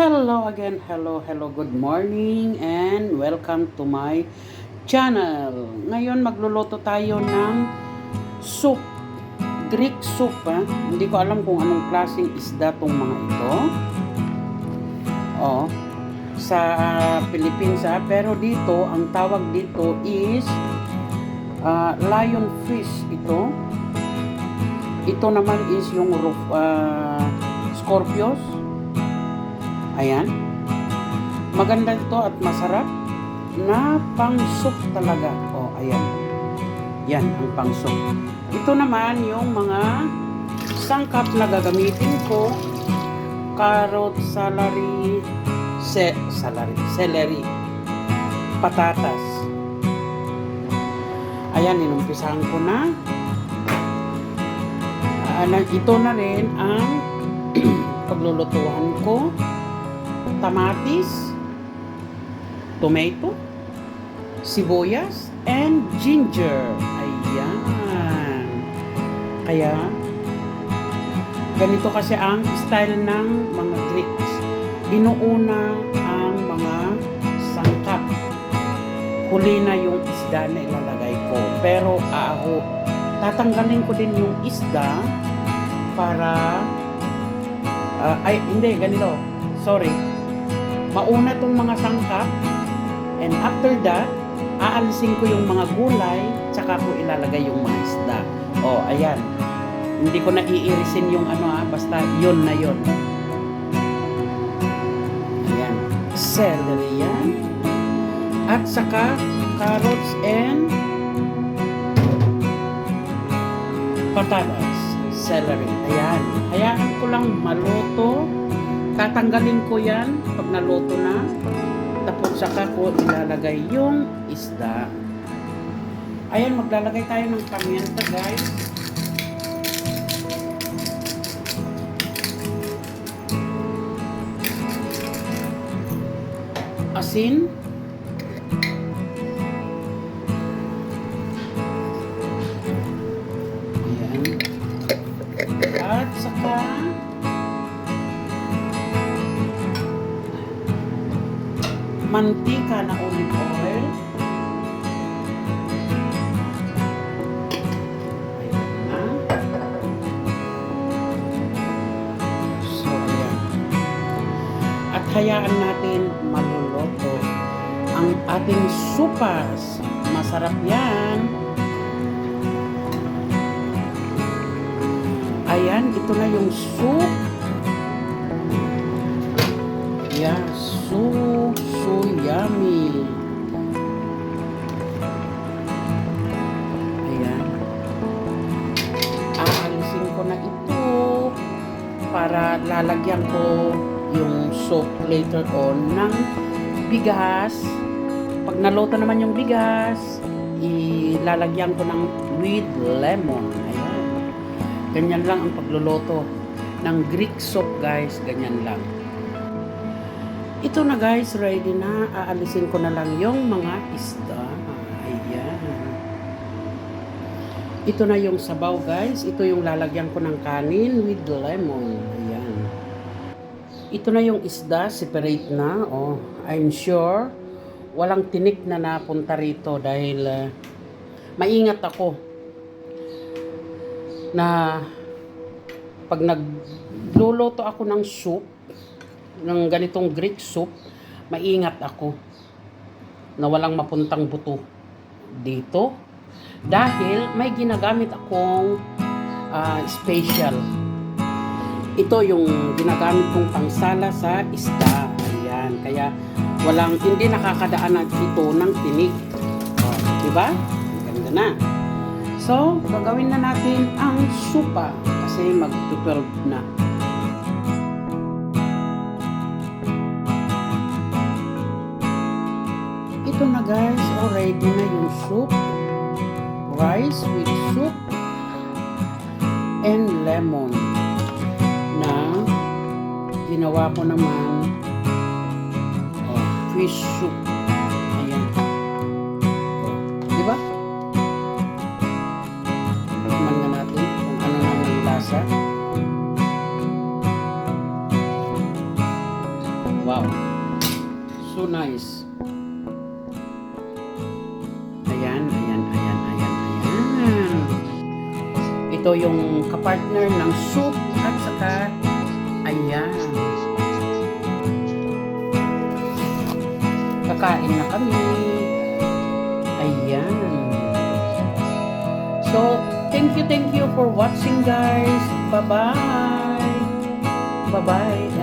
Hello again, hello, good morning and welcome to my channel. Ngayon magluluto tayo ng soup, Greek soup Hindi ko alam kung anong klaseng isda tong mga ito. Sa Philippines pero dito, ang tawag dito is lionfish ito. Ito naman is yung scorpios. Ayan. Maganda ito at masarap na pang-soup talaga. Ayan. Yan ang pang-soup. Ito naman yung mga sangkap na gagamitin ko. Carrot, celery, patatas. Ayan, inumpisahan ko na. Ito na rin ang paglulutuhan ko. Kamatis, tomato, sibuyas, and ginger. Ayan. Kaya, ganito kasi ang style ng mga Greeks. Inuuna ang mga sangkap. Huli na yung isda na ilalagay ko. Pero, tatanggalin ko din yung isda para, hindi, ganito. Sorry. Mauna tong mga sangkap, and after that, aalisin ko yung mga gulay, tsaka ko ilalagay yung mga isda. Ayan. Hindi ko na iirisin yung basta yun na yun. Ayan. Celery yan. At saka, carrots and patatas. Celery. Ayan. Hayaan ko lang maluto. Tatanggalin ko yan pag naluto na. Tapos saka ko ilalagay yung isda. Ayan, maglalagay tayo ng pamienta, guys. Asin. Ayan. At saka mantika na olive oil. Ayan. So, ayan. At hayaan natin maluluto ang ating supas. Masarap yan. Ayan, ito na yung soup. Yeah, so yummy. Ayan. Aalisin ko na ito para lalagyan ko yung soup later on ng bigas. Pag naluto naman yung bigas, ilalagyan ko ng with lemon. Ayan. Ganyan lang ang pagluluto ng Greek soup, guys. Ganyan lang. Ito na, guys, ready na. Aalisin ko na lang yung mga isda. Ayan. Ito na yung sabaw, guys. Ito yung lalagyan ko ng kanin with lemon. Ayan. Ito na yung isda, separate na. I'm sure walang tinik na napunta rito dahil maingat ako na pag nagluluto ako ng soup, ng ganitong Greek soup, maingat ako na walang mapuntang buto dito dahil may ginagamit akong special. Ito yung ginagamit kong pangsala sa isda. Ayan, kaya hindi nakakadaan dito ng tinik. Diba? Ganda na. So, gagawin na natin ang supa kasi mag-12 na. Ito na, guys, already na yung soup. Rice with soup and lemon na ginawa ko naman fish soup. Ayan. Diba? Tikman nga natin kung ano naman lasa. nice. Ayan, ayan, ayan, ayan, ayan. Ito yung kapartner ng soup at saka ayan. Kakain na kami. Ayan. So, thank you for watching guys. Bye-bye. Bye-bye.